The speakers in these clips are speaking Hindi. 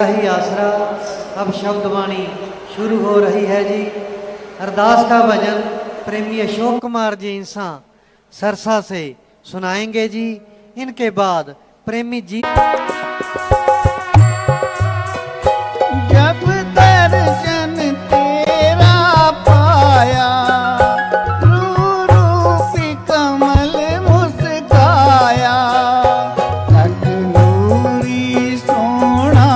ही आसरा। अब शब्दवाणी शुरू हो रही है जी। अरदास का भजन प्रेमी अशोक कुमार जी इंसा सरसा से सुनाएंगे जी। इनके बाद प्रेमी जी जब दर्शन तेरा पाया रूपी कमल मुस्काया अकनूरी सोना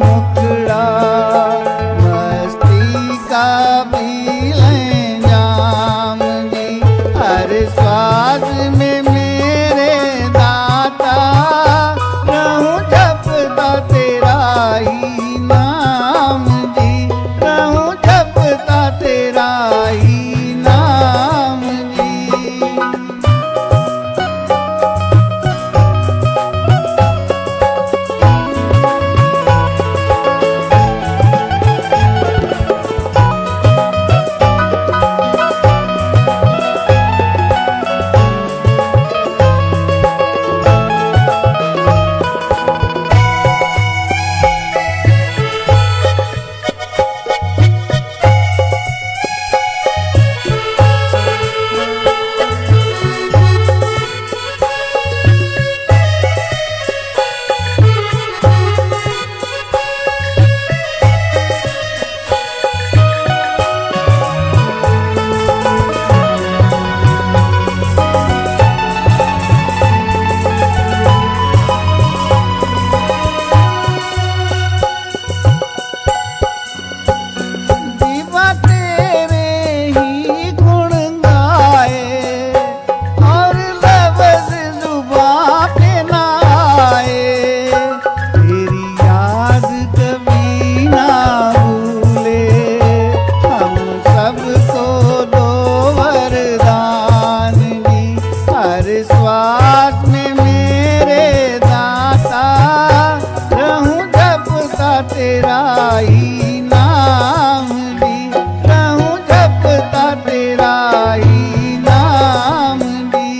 मुखड़ा मस्ती का पीले जाम जी हर स्वाद में मेरे दाता रहूं जपता तेरा ही नाम जी रहूं जपता तेरा ही नाम जी। दीवा तेरे ही गुण गाए और लफ्ज़ ज़ुबां पे ना आए तेरी याद कभी ना भूले हम सबको दो वरदान जी हर श्वास में मेरे दाता रहूं जपता तेरा ही नाम जी रहूं जपता तेरा ही नाम जी।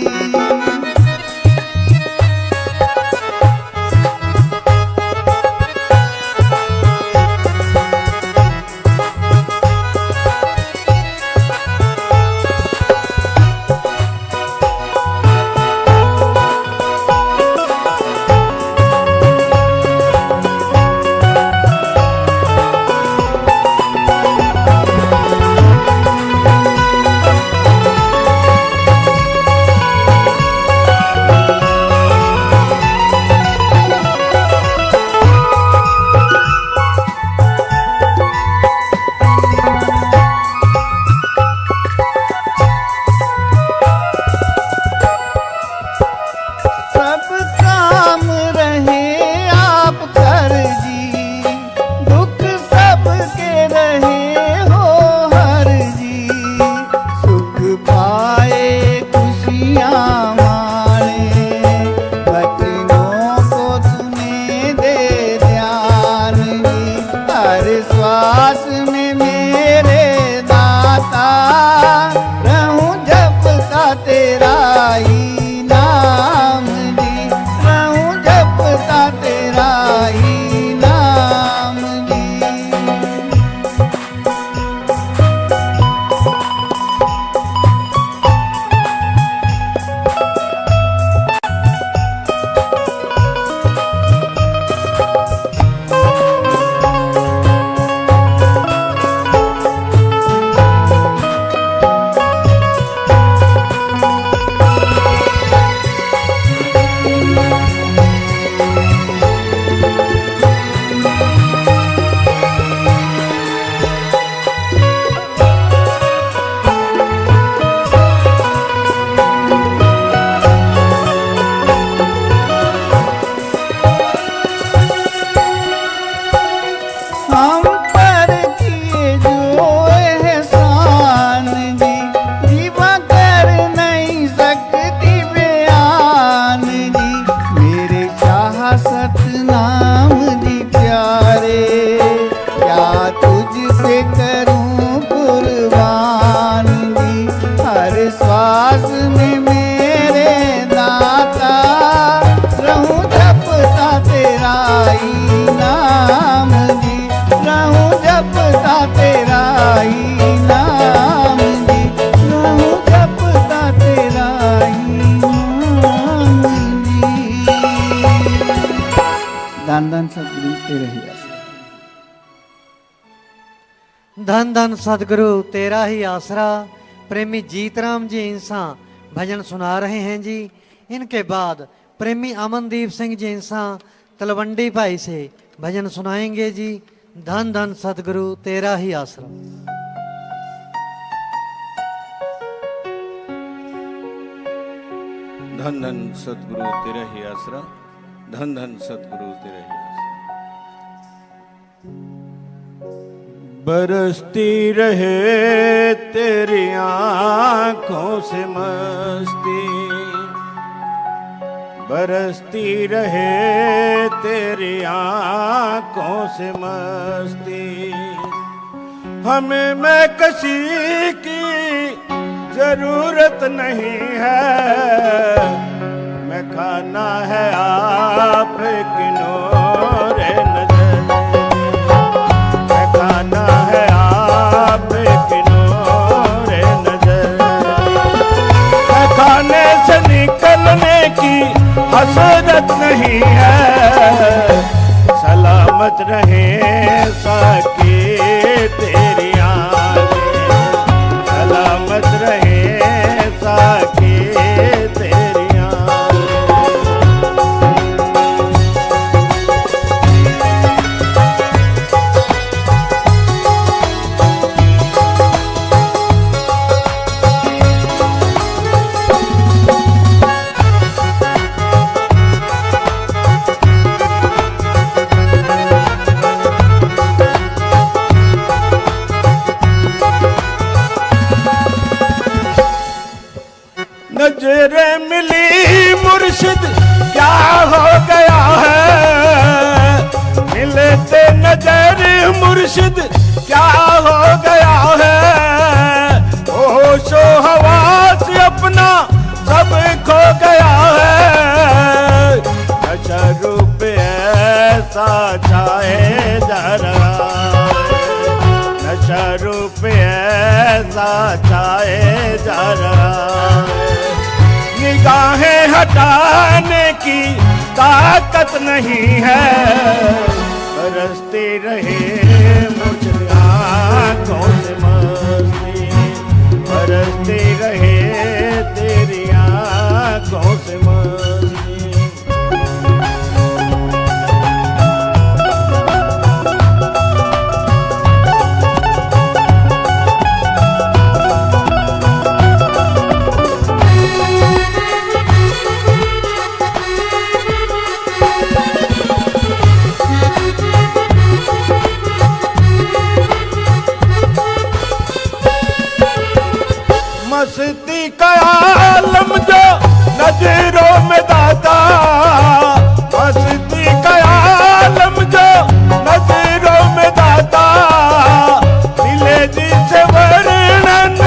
जपता तेरा ही नाम जी, रहूं जपता तेरा ही नाम जी। धन धन सतगुरु तेरे ही आसरा। धन धन सदगुरु तेरा ही आसरा। प्रेमी जीतराम जी इंसा भजन सुना रहे हैं जी। इनके बाद प्रेमी अमनदीप सिंह जी इंसा तलवंडी भाई से भजन सुनाएंगे जी। धन धन सदगुरु तेरा ही आसरा। धन धन सतगुरु तेरा ही आसरा, धन धन सतगुरु तेरा ही आसरा। बरसती रहे तेरी आंखों से मस्ती, बरसती रहे तेरी आंखों से मस्ती। हमें मैं किसी की जरूरत नहीं है, मैं खाना है आप की नूर नजर, मैं खाना है आप की नूर नजर। मैं खाने से निकलने की हसरत नहीं है, सलामत रहे साकी तेरी आंखें, सलामत रहे साकी तेरी आंखें। नजरें मिली मुर्शिद क्या हो गया है, मिलते नजर मुर्शिद क्या हो गया है। होशो हवास अपना सब खो गया है, नशा रूप ऐसा छाए जा रहा है, नशा रूप ऐसा छाए जा रहा है। निगाहें हटाने की ताकत नहीं है, बरसती रहे मुझ आँखों से मस्ती, बरसती रहे तेरी आँखों से मस्ती। मस्ती का आलम जो नजरों में दाता, मस्ती का आलम जो नजरों में दाता। मिले जिसे वर्णन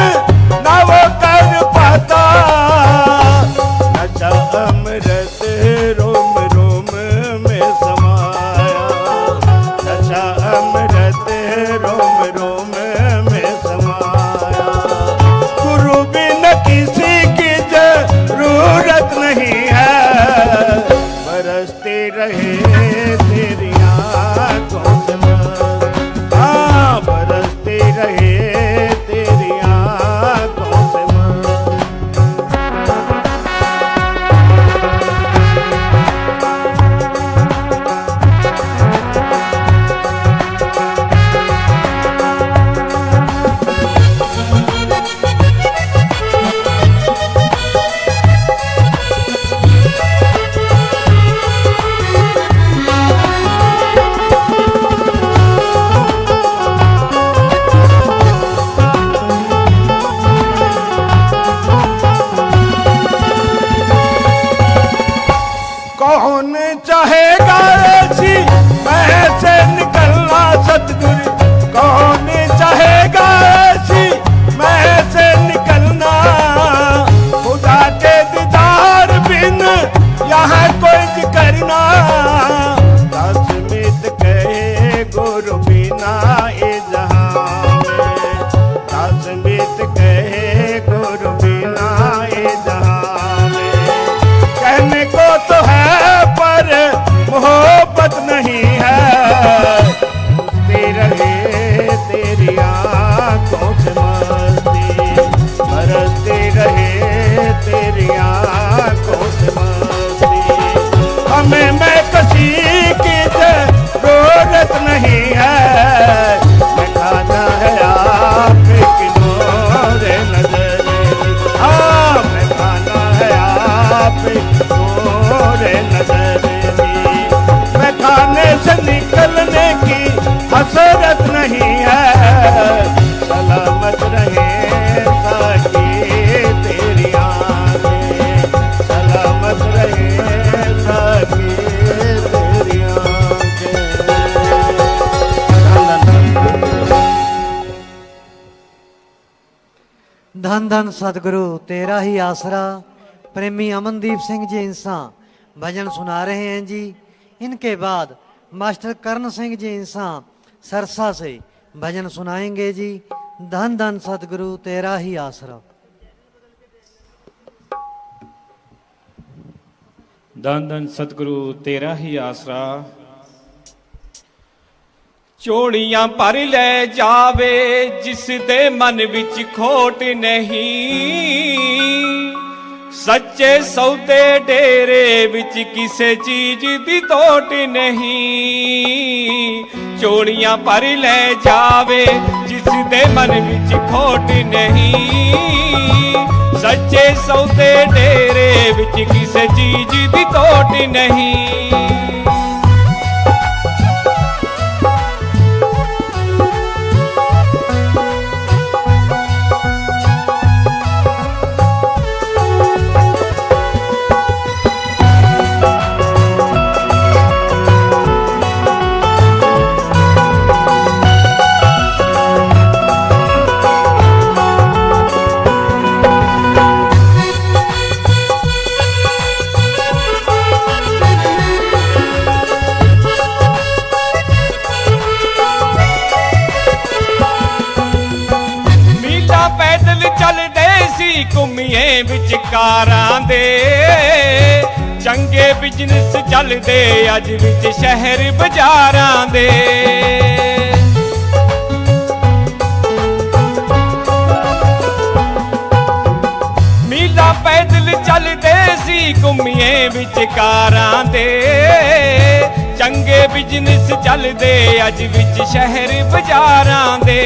न वो कर पाता, नशा अमृत रोम रोम में समाया, नशा अमृत रोम रोम में समाया। गुरु बिन किसी की जरूरत नहीं है, बरसती रहे तेरी आंखों से मस्त, हाँ बरसती रहे तेरी आंखों से मस्त। धन धन सतगुरु तेरा ही आसरा। प्रेमी अमनदीप सिंह जी इंसा भजन सुना रहे हैं जी। इनके बाद मास्टर करण सिंह जी इंसा सरसा से भजन सुनाएंगे जी। धन धन सतगुरु तेरा ही आसरा। धन धन सतगुरु तेरा ही आसरा। ਝੋਲੀਆਂ ਭਰ ਲੈ ਜਾਵੇ ਜਿਸ ਦੇ ਮਨ ਵਿੱਚ ਖੋਟ ਨਹੀਂ। ਸੱਚੇ ਸੌਦੇ ਡੇਰੇ ਵਿੱਚ ਕਿਸੇ ਚੀਜ਼ ਦੀ ਤੋਟ ਨਹੀਂ। ਝੋਲੀਆਂ ਭਰ ਲੈ ਜਾਵੇ ਜਿਸ ਦੇ ਮਨ ਵਿੱਚ ਖੋਟ ਨਹੀਂ। ਸੱਚੇ ਸੌਦੇ ਡੇਰੇ ਵਿੱਚ ਕਿਸੇ ਚੀਜ਼ ਦੀ ਤੋਟ ਨਹੀਂ। ਘੁੰਮੀਏ ਵਿਚਕਾਰਾਂ ਦੇ ਚੰਗੇ ਬਿਜ਼ਨਸ ਚੱਲਦੇ ਅੱਜ ਵਿੱਚ ਸ਼ਹਿਰ ਬਾਜ਼ਾਰਾਂ ਦੇ। ਮੀਲਾਂ ਪੈਦਲ ਚੱਲਦੇ ਸੀ ਘੁੰਮੀਏ ਵਿਚਕਾਰਾਂ ਦੇ ਚੰਗੇ ਬਿਜ਼ਨਸ ਚੱਲਦੇ ਅੱਜ ਵਿੱਚ ਸ਼ਹਿਰ ਬਾਜ਼ਾਰਾਂ ਦੇ।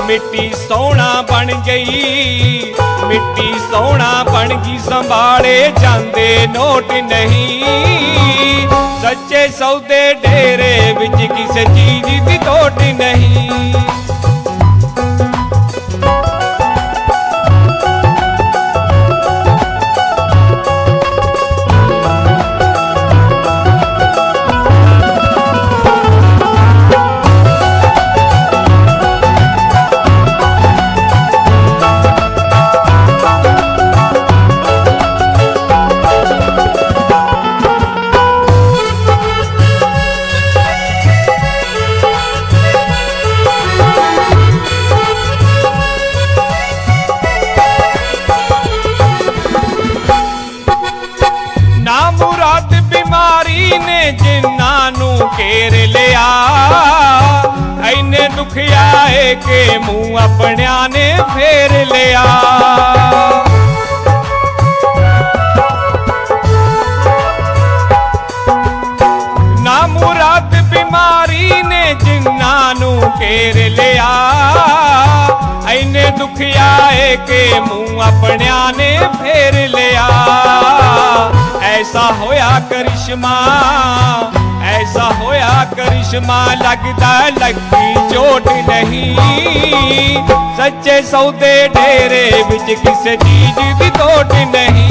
ਮਿੱਟੀ ਸੋਹਣਾ ਬਣ ਗਈ ਮਿੱਟੀ ਸੋਹਣਾ ਬਣ ਗਈ ਸੰਭਾਲੇ ਜਾਂਦੇ ਨੋਟ ਨਹੀਂ। ਸੱਚੇ ਸੌਦੇ ਡੇਰੇ ਵਿੱਚ ਕਿਸੇ ਚੀਜ਼ ਦੀ ਤੋਟ ਨਹੀਂ। ਜਿਨ੍ਹਾਂ ਨੂੰ ਘੇਰ ਲਿਆ ਐਨੇ ਦੁੱਖ ਆਏ ਕਿ ਮੂੰਹ ਆਪਣਿਆਂ ਨੇ ਫੇਰ ਲਿਆ। ਨਾ ਮੁਰਾਦ ਬਿਮਾਰੀ ਨੇ ਜਿਨ੍ਹਾਂ ਨੂੰ ਘੇਰ ਲਿਆ ਐਨੇ ਦੁੱਖ ਆਏ ਕਿ ਮੂੰਹ ਆਪਣਿਆਂ ਨੇ ਫੇਰ ਲਿਆ। ऐसा होया करिश्मा ऐसा होया करिश्मा लगता लगी चोट नहीं। सच्चे सौदे डेरे विच किसी चीज की तोट नहीं।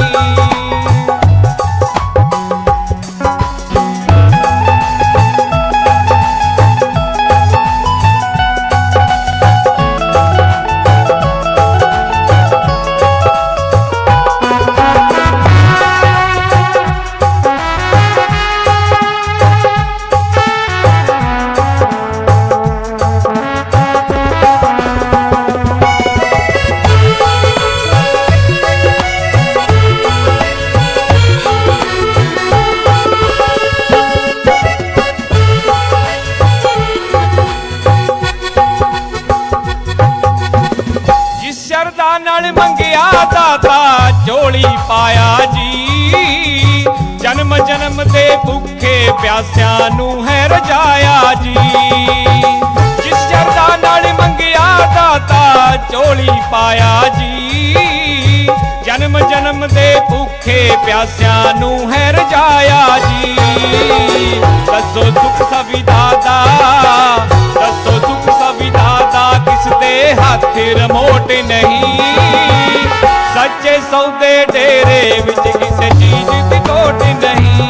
ਝੋਲੀ ਪਾਇਆ ਜੀ ਜਨਮ ਜਨਮ ਦੇ ਭੁੱਖੇ ਪਿਆਸਿਆਂ ਨੂੰ ਹੈ ਰਜਾਇਆ ਜੀ। ਜਿਸ ਸ਼ਰਧਾ ਨਾਲ ਮੰਗਿਆ ਦਾਤਾ ਝੋਲੀ ਪਾਇਆ ਜੀ ਜਨਮ ਜਨਮ ਦੇ ਭੁੱਖੇ ਪਿਆਸਿਆਂ ਨੂੰ ਹੈ ਰਜਾਇਆ ਜੀ। ਦੱਸੋ ਸੁਖ ਸੁਵਿਧਾ ਦਾ ਦੱਸੋ ਸੁਖ ਸੁਵਿਧਾ ਦਾ ਕਿਸ ਦੇ ਹੱਥ ਰਿਮੋਟ ਨਹੀਂ। सच्चे सौदे डेरे विच किसी चीज की तोट नहीं।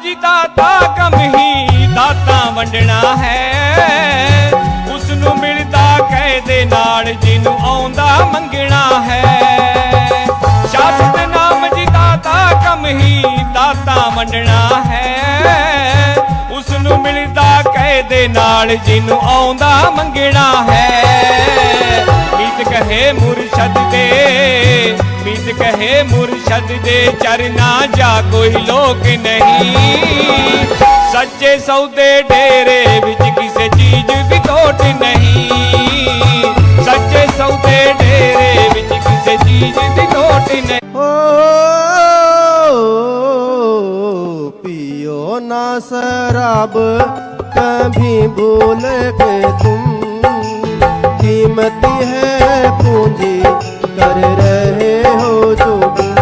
जी दाता कम ही दाता वंडना है, उसनू मिलदा कह दे नाल जिनू आउंदा मंगना है। शास्त्र नाम जी दाता कम ही दाता वंडना है, उसनू मिलदा कह दे नाल जिनू आउंदा मंगना है। मीत कहे मुरशद दे, मीत कहे मुरशद दे चरना जा कोई लोक नहीं, सच्चे सौदे डेरे विच किसे चीज भी खोट नहीं, सच्चे सौदे डेरे विच किसे चीज भी खोट नहीं। पियो ना शराब कभी भूल के तुम, कीमती है पूंजी कर रहे हो जो तुम।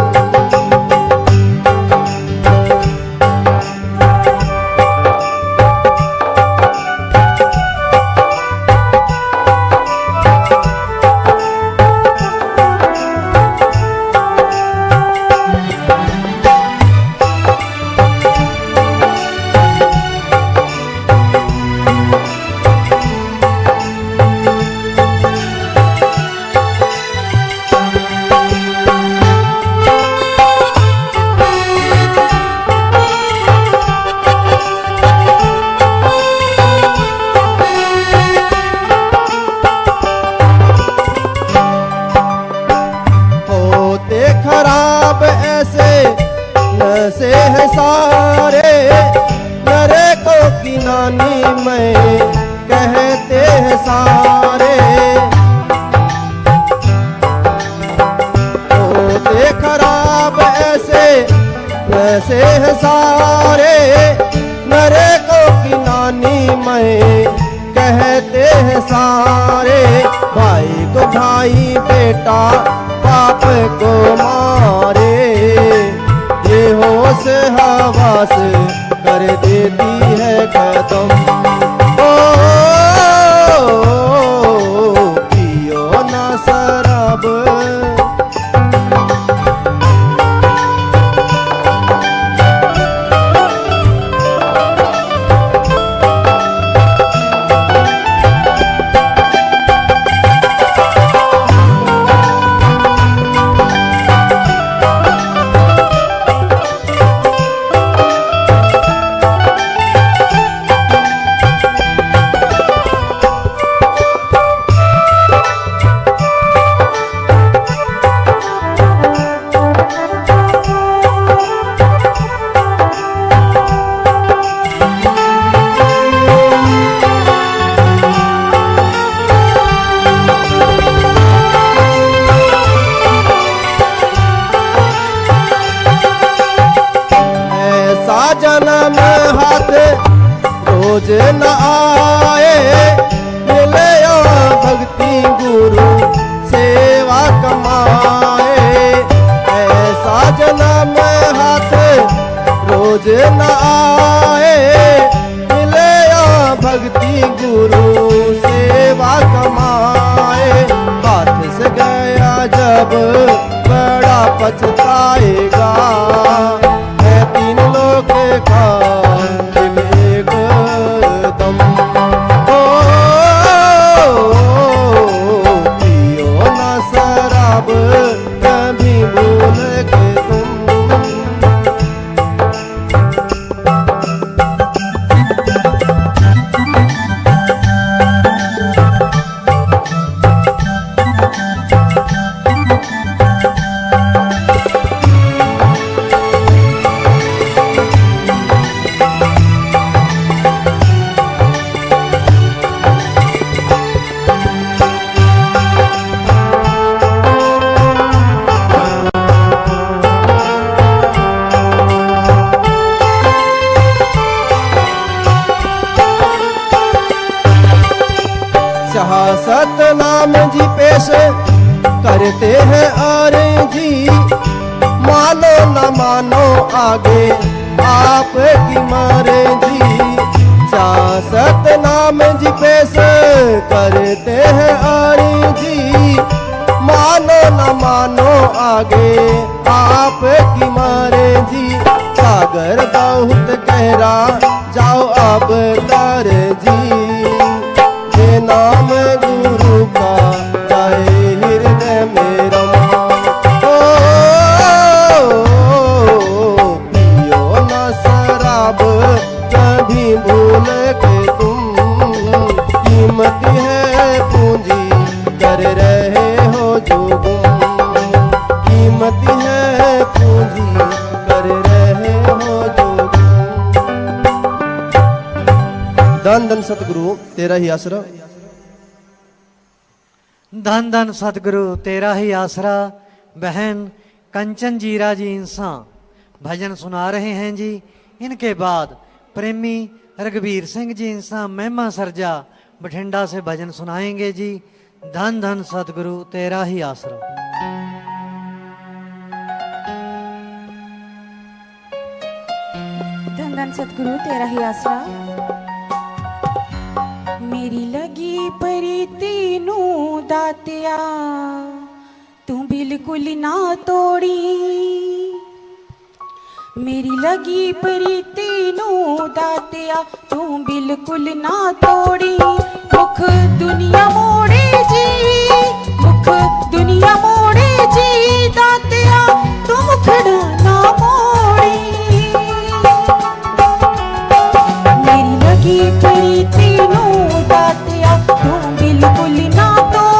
से है सारे नरे को की नानी में कहते हैं सारे, होते खराब ऐसे वैसे है सारे नरे को की नानी में कहते हैं सारे। भाई को भाई बेटा बाप को मारे, ये होश हवास कर देती है कदम। पियो ना शराब जन्म हाथ रोज न आए, मिले भक्ति गुरु सेवा कमाए। ऐसा जन्म हाथ रोज न आए, मिले भक्ति गुरु सेवा कमाए। हाथ से गया जब बड़ा पछताएगा, तीन लोग का एक दम। पियो ना शराब कभी भूल के तुम। सतनाम जी पेश करते हैं अर्जी, मानो न मानो आगे आपकी मर्जी। सतनाम जी पेश करते हैं अर्जी, मानो न मानो आगे आपकी मर्जी। सागर बहुत गहरा जाओ अब तर जी। ये नाम गुरु का जाए हृदय में रमा। पियो न शराब कभी भूल के तुम। कीमत है पूंजी कर रहे हो जो गुम। कीमत है पूंजी कर रहे हो जो गुम। धन धन सतगुरु तेरा ही आसरा। धन धन सतगुरु तेरा ही आसरा। बहन कंचन जीरा जी इंसा भजन सुना रहे हैं जी। इनके बाद प्रेमी रघुवीर सिंह जी इंसा महिमा सरजा बठिंडा से भजन सुनाएंगे जी। धन धन सतगुरु तेरा ही आसरा। धन धन सतगुरु तेरा ही आसरा। मेरी लगी प्रीति नू दातिया तू बिल्कुल ना तोड़ी। मेरी लगी प्रीति नू दातिया तू बिल्कुल ना तोड़ी। मुख दुनिया मोड़े जी, मुख दुनिया मोड़े जी दातिया तू मुखड़ा ना मोड़ी। मेरी लगी प्रीति नू दातिया तू बिल्कुल ना तोड़ी।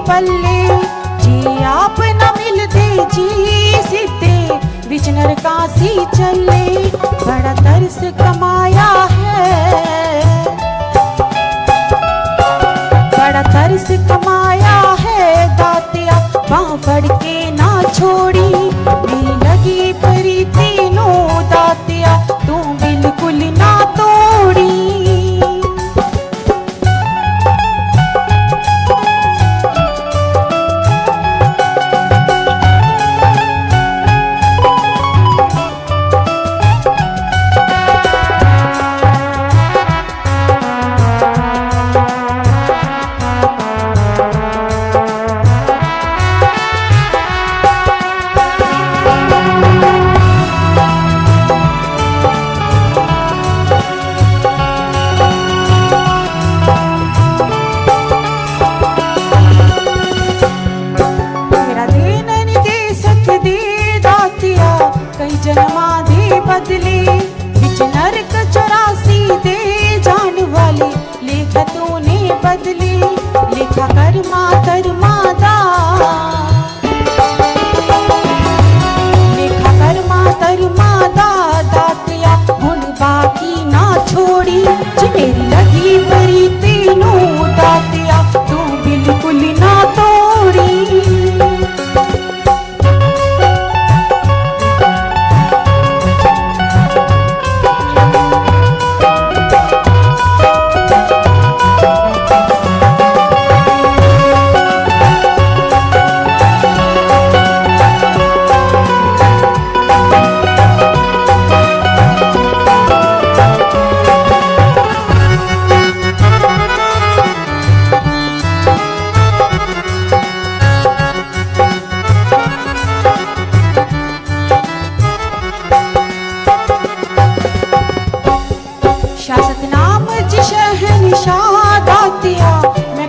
पल्ले जी आप न मिलते जी सीते बिच नरकासी चले। बड़ा तरस कमाया है, बड़ा तरस कमाया है दातिया बाँ फड़ के ना छोड़ी। मेरी लगी प्रीति नो दातिया तू बिल्कुल ना तोड़ी। जन्मा दे बदले बिच नरक 84 दे जान वाले लेखा तूने बदले। लेखा कर्मा कर्मा दा, लेखा कर्मा कर्मा दा दातिया हुण बाकी ना छोड़ी। जी मेरी लगी प्रीति नू दातिया तू बिल्कुल ना तोड़ी।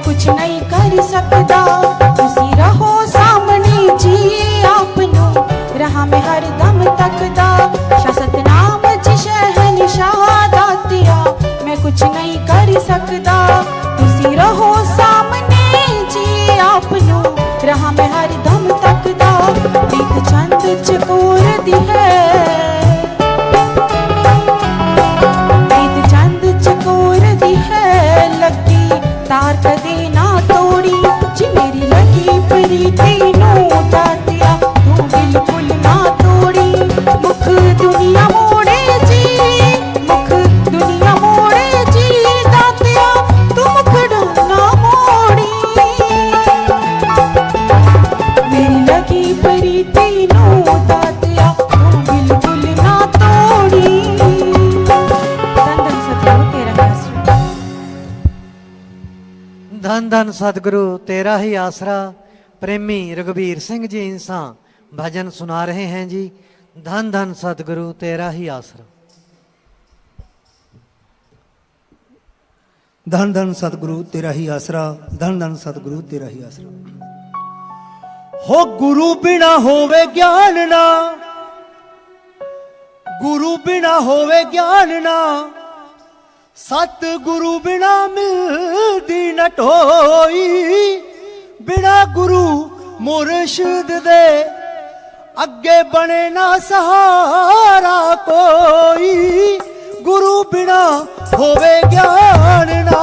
कुछ नहीं कर सकता तुसी रहो सामने जी आपनो रहा मैं हर दम तकदा। शासत नाम जी शहनशाह दातिया मैं कुछ नहीं कर सकता तुसी रहो सामने जी आपनो रहा मैं हर दम तकदा। प्रीत चंद चकोर दी है, प्रीत चंद धन धन सतगुरु तेरा ही आसरा। प्रेमी रघुबीर सिंह जी इंसा भजन सुना रहे हैं जी। धन धन सतगुरु तेरा ही आसरा। धन धन सतगुरु तेरा ही आसरा, धन धन सतगुरु तेरा ही आसरा। हो गुरु बिना होवे ज्ञान ना, गुरु बिना होवे ज्ञान ना, सतगुरु बिना मिलदी न टोई। बिना गुरु मुर्शिद दे अगे बने ना सहारा कोई। गुरु बिना होवे ज्ञान ना।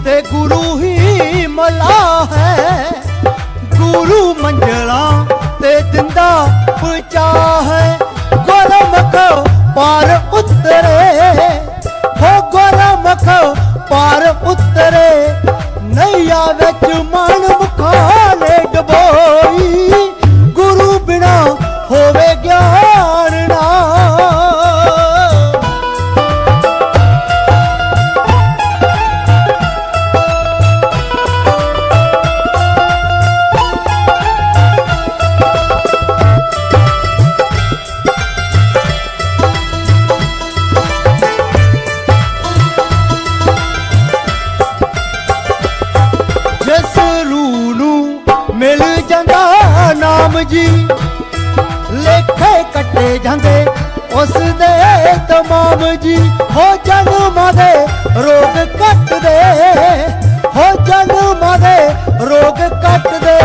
ते गुरु ही मला है। गुरु मंजला ते दिंदा बचा है। गुरमुख पार उतरे, हो गुरमुख पार उतरे। नैया विच मन मुखाले डबोई। गुरु बिना होवे ज्ञान ना। जी लेखे कटे जांदे उस दे तमाम जी। हो जन्म दे रोग कट दे, हो जन्म दे रोग कट दे।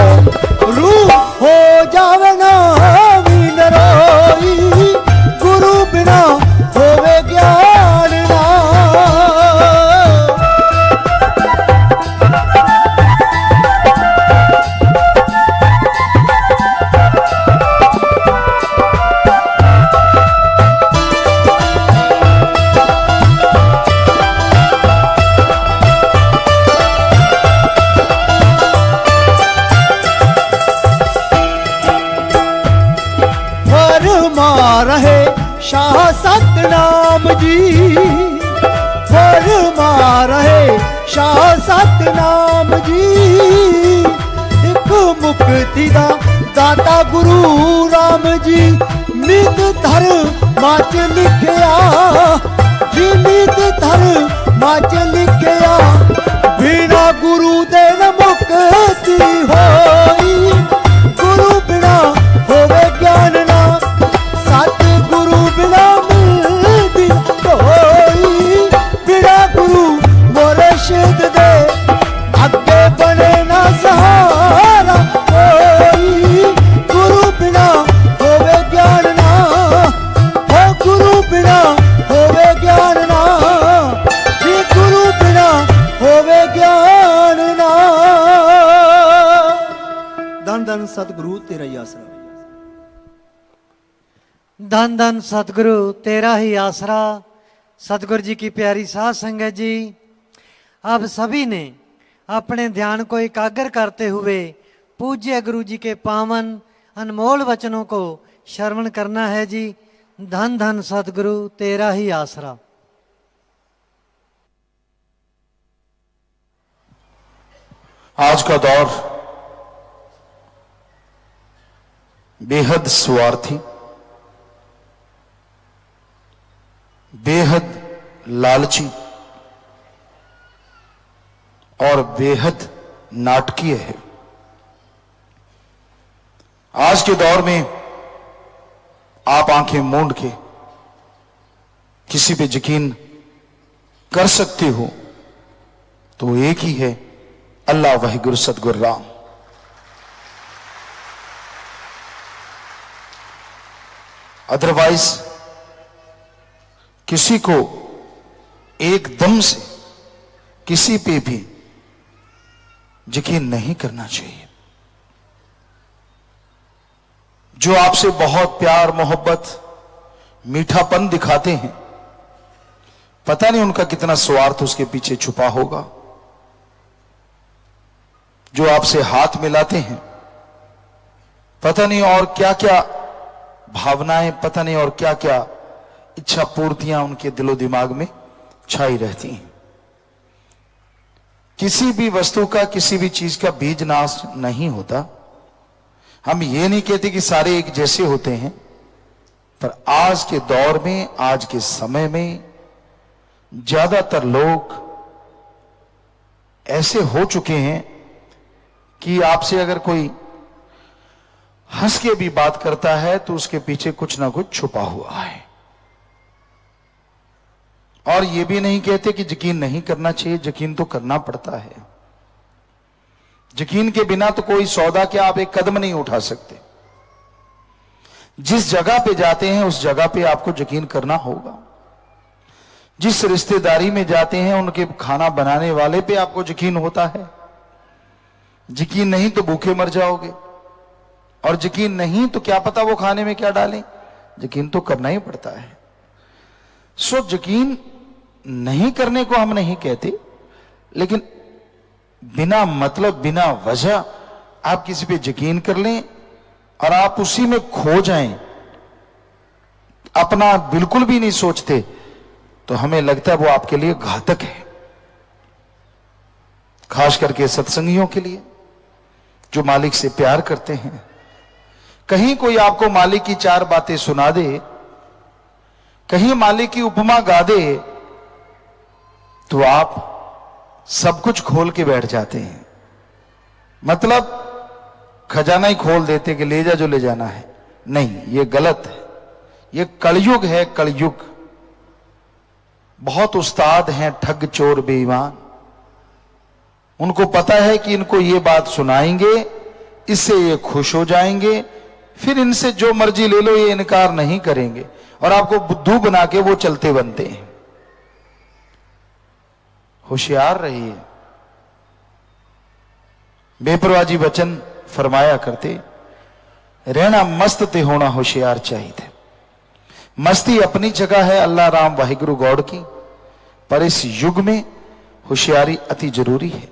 रूह हो जावे ना भी नरोई। गुरु बिना होवे ज्ञान ना। रहे शाह सतनाम जी, फरमा रहे शाह सतनाम जी। एक मुक्ति दा दाता गुरु राम जी। नित धर्मां च लिखिया जी, नित धर्मां च लिखिया। बिना गुरु दे न मुक्ति होई। गुरु बिना होवे ज्ञान ना। सतगुरु बिना मिलदी कोई। बिना गुरु मुर्शिद दे अगे बने ना सहारा कोई। गुरु बिना होवे ज्ञान ना। हो गुरु बिना होवे ज्ञान ना। जी गुरु बिना होवे ज्ञान ना। धन धन सतगुरु तेरा ही आसरा। धन धन सतगुरु तेरा ही आसरा। सतगुरु जी की प्यारी साध संगत जी, अब सभी ने अपने ध्यान को एकाग्र करते हुए पूज्य गुरु जी के पावन अनमोल वचनों को श्रवण करना है जी। धन धन सतगुरु तेरा ही आसरा। आज का दौर बेहद स्वार्थी, बेहद लालची और बेहद नाटकीय है। आज के दौर में आप आंखें मूंद के किसी पे यकीन कर सकते हो तो वो एक ही है, अल्लाह वाहिगुरु सतगुरु राम। अदरवाइज किसी को एकदम से किसी पे भी यकीन नहीं करना चाहिए। जो आपसे बहुत प्यार मोहब्बत मीठापन दिखाते हैं, पता नहीं उनका कितना स्वार्थ उसके पीछे छुपा होगा। जो आपसे हाथ मिलाते हैं, पता नहीं और क्या क्या भावनाएं, पता नहीं और क्या क्या इच्छा पूर्तियां उनके दिलो दिमाग में छाई रहती हैं। किसी भी वस्तु का, किसी भी चीज का बीज नाश नहीं होता। हम ये नहीं कहते कि सारे एक जैसे होते हैं, पर आज के दौर में, आज के समय में ज्यादातर लोग ऐसे हो चुके हैं कि आपसे अगर कोई हंस के भी बात करता है तो उसके पीछे कुछ ना कुछ छुपा हुआ है। और ये भी नहीं कहते कि यकीन नहीं करना चाहिए, यकीन तो करना पड़ता है। यकीन के बिना तो कोई सौदा क्या, आप एक कदम नहीं उठा सकते। जिस जगह पे जाते हैं उस जगह पे आपको यकीन करना होगा। जिस रिश्तेदारी में जाते हैं उनके खाना बनाने वाले पे आपको यकीन होता है। यकीन नहीं तो भूखे मर जाओगे, और यकीन नहीं तो क्या पता वो खाने में क्या डालें। यकीन तो करना ही पड़ता है। सो यकीन नहीं करने को हम नहीं कहते, लेकिन बिना मतलब, बिना वजह आप किसी पे यकीन कर लें और आप उसी में खो जाएं, अपना बिल्कुल भी नहीं सोचते, तो हमें लगता है वो आपके लिए घातक है। खास करके सत्संगियों के लिए, जो मालिक से प्यार करते हैं। कहीं कोई आपको मालिक की चार बातें सुना दे, कहीं मालिक की उपमा गा दे, तो आप सब कुछ खोल के बैठ जाते हैं। मतलब खजाना ही खोल देते कि ले जा जो ले जाना है। नहीं, ये गलत है। ये कलयुग है, कलयुग। बहुत उस्ताद हैं ठग चोर बेईमान। उनको पता है कि इनको ये बात सुनाएंगे, इससे ये खुश हो जाएंगे, फिर इनसे जो मर्जी ले लो ये इनकार नहीं करेंगे, और आपको बुद्धू बना के वो चलते बनते हैं। होशियार रहिए। बेपरवाजी वचन फरमाया करते, रहना मस्त ते होना होशियार चाहिए। मस्ती अपनी जगह है, अल्लाह राम वाहिगुरु गौड़ की, पर इस युग में होशियारी अति जरूरी है।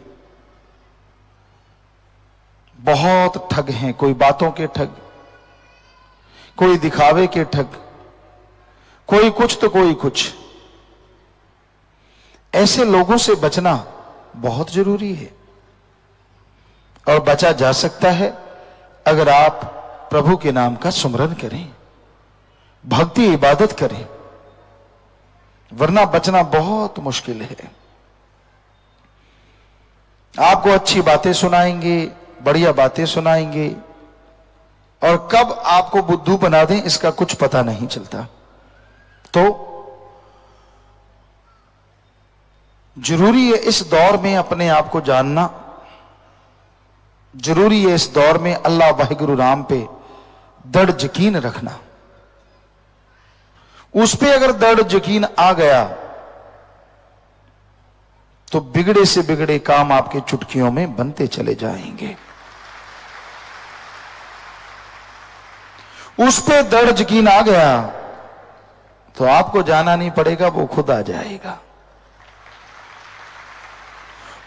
बहुत ठग हैं, कोई बातों के ठग, कोई दिखावे के ठग, कोई कुछ तो कोई कुछ। ऐसे लोगों से बचना बहुत जरूरी है, और बचा जा सकता है अगर आप प्रभु के नाम का सुमरन करें, भक्ति इबादत करें, वरना बचना बहुत मुश्किल है। आपको अच्छी बातें सुनाएंगे, बढ़िया बातें सुनाएंगे, और कब आपको बुद्धू बना दें इसका कुछ पता नहीं चलता। तो जरूरी है इस दौर में अपने आप को जानना, जरूरी है इस दौर में अल्लाह वाहिगुरु राम पे दृढ़ यकीन रखना। उस पे अगर दृढ़ यकीन आ गया तो बिगड़े से बिगड़े काम आपके चुटकियों में बनते चले जाएंगे। उस पे दृढ़ यकीन आ गया तो आपको जाना नहीं पड़ेगा, वो खुद आ जाएगा।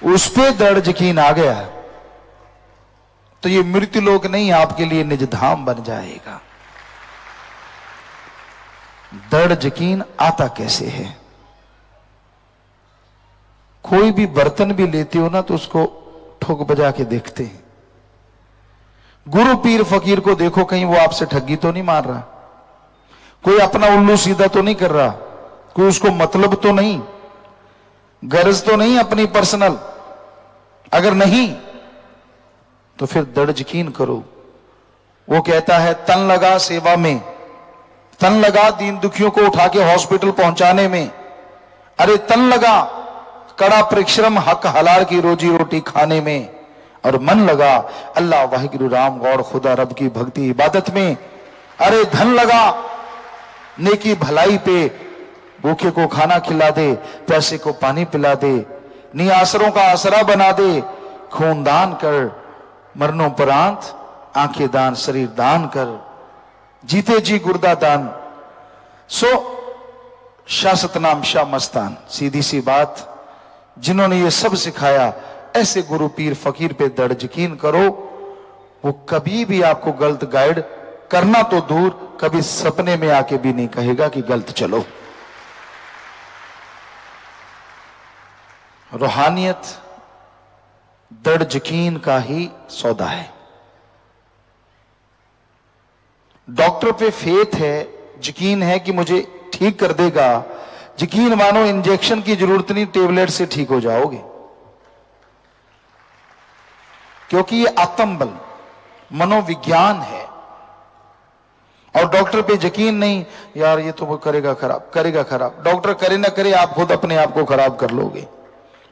उस पे दृढ़ यकीन आ गया तो ये मृत्यु लोक नहीं, आपके लिए निज धाम बन जाएगा। दृढ़ यकीन आता कैसे है? कोई भी बर्तन भी लेते हो ना तो उसको ठोक बजा के देखते हैं। गुरु पीर फकीर को देखो, कहीं वो आपसे ठगी तो नहीं मार रहा, कोई अपना उल्लू सीधा तो नहीं कर रहा, कोई उसको मतलब तो नहीं, गरज तो नहीं अपनी पर्सनल। अगर नहीं तो फिर दृढ़ यकीन करो। वो कहता है तन लगा सेवा में, तन लगा दीन दुखियों को उठा के हॉस्पिटल पहुंचाने में, अरे तन लगा कड़ा परिश्रम हक हलाल की रोजी रोटी खाने में, और मन लगा अल्लाह वाहिगुरु राम गौर खुदा रब की भक्ति इबादत में। अरे धन लगा नेकी भलाई पे भूखे को खाना खिला दे, प्यासे को पानी पिला दे, निआसरों का आसरा बना दे, खून दान कर, मरणोपरांत आंखें दान, शरीर दान कर, जीते जी गुर्दा दान। सो शासत नाम शाह मस्तान। सीधी सी बात, जिन्होंने ये सब सिखाया, ऐसे गुरु पीर फकीर पे दृढ़ यकीन करो, वो कभी भी आपको गलत गाइड करना तो दूर, कभी सपने में आके भी नहीं कहेगा कि गलत चलो। रूहानियत दृढ़ यकीन का ही सौदा है। डॉक्टर पे फेथ है, यकीन है कि मुझे ठीक कर देगा, यकीन मानो इंजेक्शन की जरूरत नहीं, टेबलेट से ठीक हो जाओगे, क्योंकि ये आत्मबल मनोविज्ञान है। और डॉक्टर पे यकीन नहीं, यार ये तो वो करेगा खराब, करेगा खराब। डॉक्टर करे ना करे, आप खुद अपने आप को खराब कर लोगे,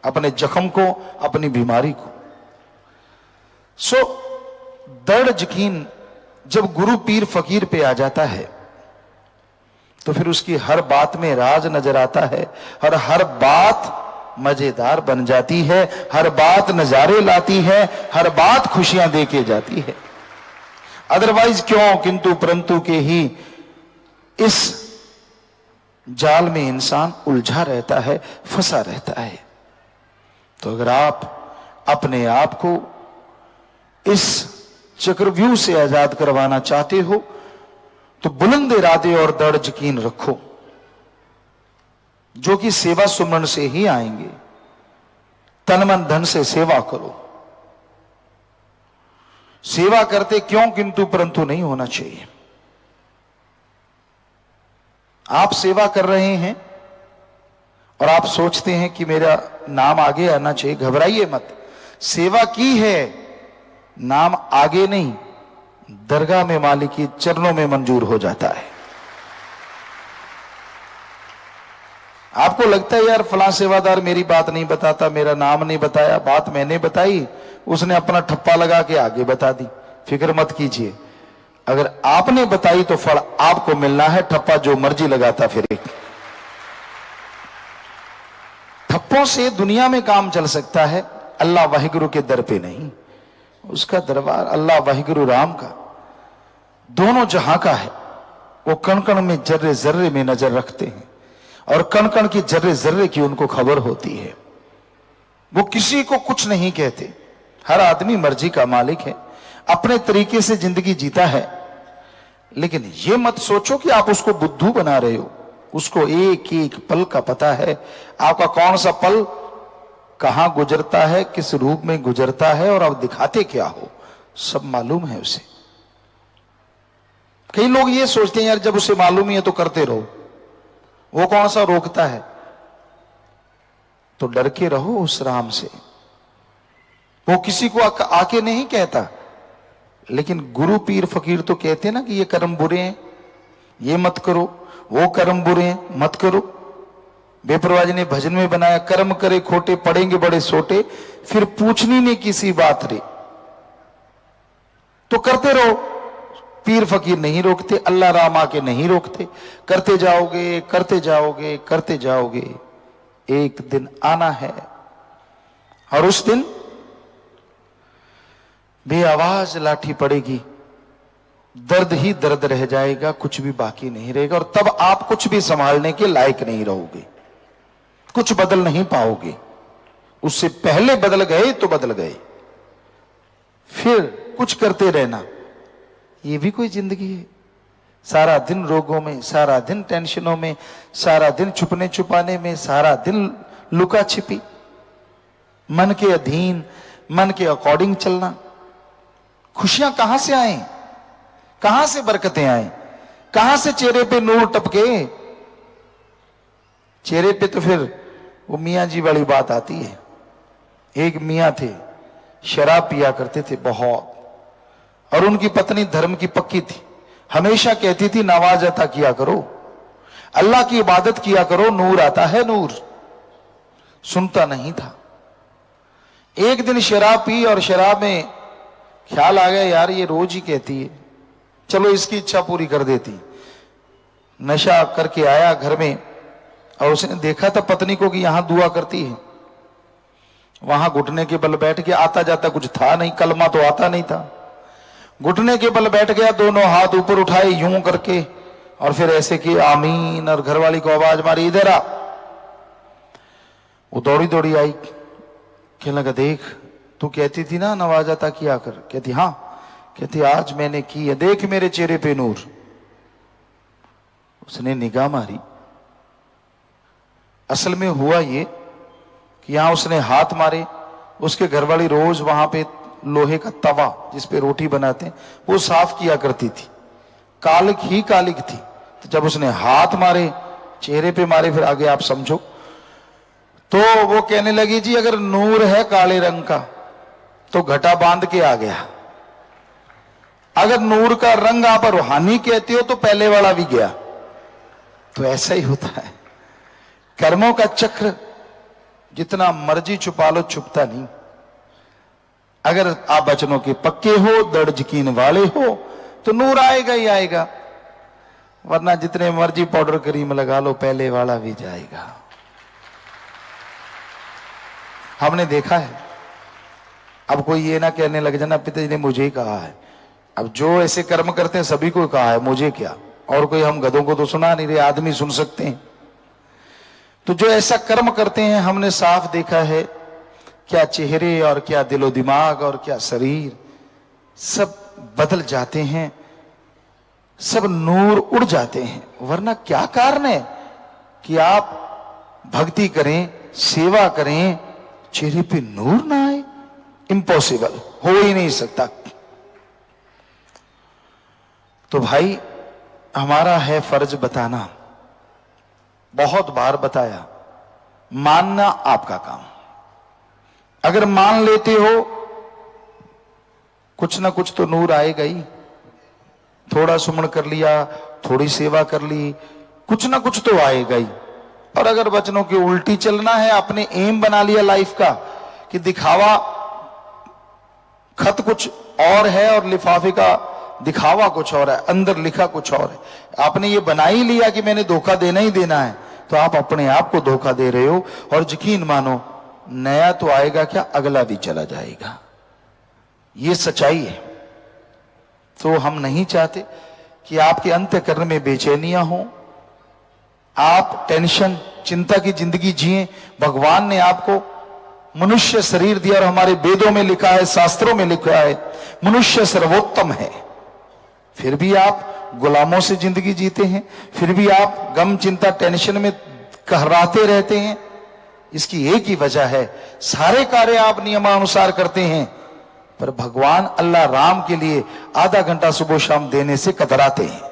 अपने जख्म को, अपनी बीमारी को। सो दृढ़ यकीन जब गुरु पीर फकीर पे आ जाता है तो फिर उसकी हर बात में राज नजर आता है, और हर बात मजेदार बन जाती है, हर बात नजारे लाती है, हर बात खुशियां दे के जाती है। अदरवाइज क्यों किंतु परंतु के ही इस जाल में इंसान उलझा रहता है, फंसा रहता है। तो अगर आप अपने आप को इस चक्रव्यूह से आजाद करवाना चाहते हो तो बुलंद इरादे और दृढ़ यकीन रखो, जो कि सेवा सुमरण से ही आएंगे। तन मन धन से सेवा करो। सेवा करते क्यों किंतु परंतु नहीं होना चाहिए। आप सेवा कर रहे हैं और आप सोचते हैं कि मेरा नाम आगे आना चाहिए, घबराइए मत। सेवा की है, नाम आगे नहीं, दरगाह में मालिक की चरणों में मंजूर हो जाता है। आपको लगता है यार फलां सेवादार मेरी बात नहीं बताता, मेरा नाम नहीं बताया, बात मैंने बताई, उसने अपना ठप्पा लगा के आगे बता दी। फिक्र मत कीजिए, अगर आपने बताई तो फल आपको मिलना है, ठप्पा जो मर्जी लगाता फिरे। ठप्पों से दुनिया में काम चल सकता है, अल्लाह वाहिगुरु के दर पे नहीं। उसका दरबार अल्लाह वाहिगुरु राम का दोनों जहां का है। वो कण कण में जर्रे जर्रे में नजर रखते हैं और कण कण की जर्रे जर्रे की उनको खबर होती है। वो किसी को कुछ नहीं कहते, हर आदमी मर्जी का मालिक है, अपने तरीके से जिंदगी जीता है। लेकिन ये मत सोचो कि आप उसको बुद्धू बना रहे हो। उसको एक एक पल का पता है, आपका कौन सा पल कहां गुजरता है, किस रूप में गुजरता है और आप दिखाते क्या हो, सब मालूम है उसे। कई लोग ये सोचते हैं यार जब उसे मालूम ही है तो करते रहो, वो कौन सा रोकता है। तो डर के रहो उस राम से। वो किसी को आके नहीं कहता, लेकिन गुरु पीर फकीर तो कहते हैं ना कि ये कर्म बुरे हैं, ये मत करो, वो कर्म बुरे हैं, मत करो। बेपरवाह जी ने भजन में बनाया, कर्म करे खोटे पड़ेंगे बड़े सोटे, फिर पूछनी नहीं किसी बात रे। तो करते रहो, पीर फकीर नहीं रोकते, अल्लाह राम आके नहीं रोकते। करते जाओगे करते जाओगे करते जाओगे, एक दिन आना है और उस दिन बेआवाज लाठी पड़ेगी, दर्द ही दर्द रह जाएगा, कुछ भी बाकी नहीं रहेगा। और तब आप कुछ भी संभालने के लायक नहीं रहोगे, कुछ बदल नहीं पाओगे। उससे पहले बदल गए तो बदल गए, फिर कुछ करते रहना, ये भी कोई जिंदगी है। सारा दिन रोगों में, सारा दिन टेंशनों में, सारा दिन छुपने छुपाने में, सारा दिन लुका छिपी, मन के अधीन, मन के अकॉर्डिंग चलना। खुशियां कहां से आए, कहां से बरकतें आए, कहां से चेहरे पे नूर टपके। चेहरे पे तो फिर वो मियां जी वाली बात आती है। एक मियां थे, शराब पिया करते थे बहुत, और उनकी पत्नी धर्म की पक्की थी, हमेशा कहती थी नवाज अता किया करो, अल्लाह की इबादत किया करो, नूर आता है नूर। सुनता नहीं था। एक दिन शराब पी और शराब में ख्याल आ गया यार ये रोज ही कहती है, चलो इसकी इच्छा पूरी कर देती। नशा करके आया घर में और उसने देखा था पत्नी को कि यहां दुआ करती है, वहां घुटने के बल बैठ गया। आता जाता कुछ था नहीं, कलमा तो आता नहीं था। घुटने के बल बैठ गया, दोनों हाथ ऊपर उठाए यूं करके और फिर ऐसे कि आमीन, और घरवाली को आवाज मारी, इधर आ। वो दौड़ी दौड़ी आई, कहने लगा देख तू कहती थी ना नवाज अता किया कर। कहती हाँ। कहती आज मैंने की है, देख मेरे चेहरे पे नूर। उसने निगाह मारी, असल में हुआ ये कि यहां उसने हाथ मारे, उसके घरवाली रोज वहां पे लोहे का तवा जिस पे रोटी बनाते हैं वो साफ किया करती थी, कालिक ही कालिक थी। तो जब उसने हाथ मारे, चेहरे पे मारे, फिर आगे आप समझो, तो वो कहने लगी जी अगर नूर है काले रंग का तो घटा बांध के आ गया, अगर नूर का रंग आप रूहानी कहते हो तो पहले वाला भी गया। तो ऐसा ही होता है, कर्मों का चक्र जितना मर्जी छुपा लो छुपता नहीं। अगर आप वचनों के पक्के हो, दृढ़ यकीन वाले हो तो नूर आएगा ही आएगा, वरना जितने मर्जी पाउडर क्रीम लगा लो पहले वाला भी जाएगा। हमने देखा है। अब कोई ये ना कहने लग जाना पिताजी ने मुझे ही कहा है। अब जो ऐसे कर्म करते हैं सभी को कहा है, मुझे क्या, और कोई हम गधों को तो सुना नहीं रहे, आदमी सुन सकते हैं। तो जो ऐसा कर्म करते हैं हमने साफ देखा है, क्या चेहरे और क्या दिलो दिमाग और क्या शरीर सब बदल जाते हैं, सब नूर उड़ जाते हैं। वरना क्या कारण है कि आप भक्ति करें, सेवा करें, चेहरे पे नूर ना आए? इम्पॉसिबल, हो ही नहीं सकता। तो भाई हमारा है फर्ज बताना, बहुत बार बताया, मानना आपका काम। अगर मान लेते हो कुछ ना कुछ तो नूर आएगा ही। थोड़ा सुमन कर लिया, थोड़ी सेवा कर ली, कुछ ना कुछ तो आएगा ही। और अगर वचनों की उल्टी चलना है, अपने एम बना लिया लाइफ का कि दिखावा, खत कुछ और है और लिफाफे का दिखावा कुछ और है, अंदर लिखा कुछ और है, आपने ये बना ही लिया कि मैंने धोखा देना ही देना है, तो आप अपने आप को धोखा दे रहे हो। और यकीन मानो नया तो आएगा क्या, अगला भी चला जाएगा। ये सच्चाई है। तो हम नहीं चाहते कि आपके अंतःकरण में बेचैनियां हो, आप टेंशन चिंता की जिंदगी जिए। भगवान ने आपको मनुष्य शरीर दिया और हमारे वेदों में लिखा है, शास्त्रों में लिखा है, मनुष्य सर्वोत्तम है। फिर भी आप गुलामों से जिंदगी जीते हैं, फिर भी आप गम चिंता टेंशन में कहराते रहते हैं। इसकी एक ही वजह है, सारे कार्य आप नियमानुसार करते हैं, पर भगवान अल्लाह राम के लिए आधा घंटा सुबह शाम देने से कतराते हैं।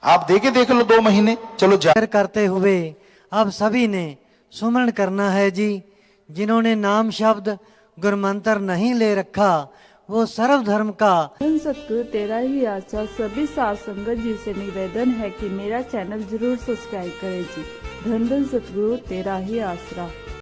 आप देख लो 2 महीने, चलो करते हुए अब सभी ने सुमरण करना है जी। जिन्होंने नाम शब्द गुरमंत्र नहीं ले रखा वो सर्वधर्म का धन सतगुरु तेरा ही आशा सभी साथ संगत जी से निवेदन है कि मेरा चैनल जरूर सब्सक्राइब करें जी। धन धन सतगुरु तेरा ही आसरा।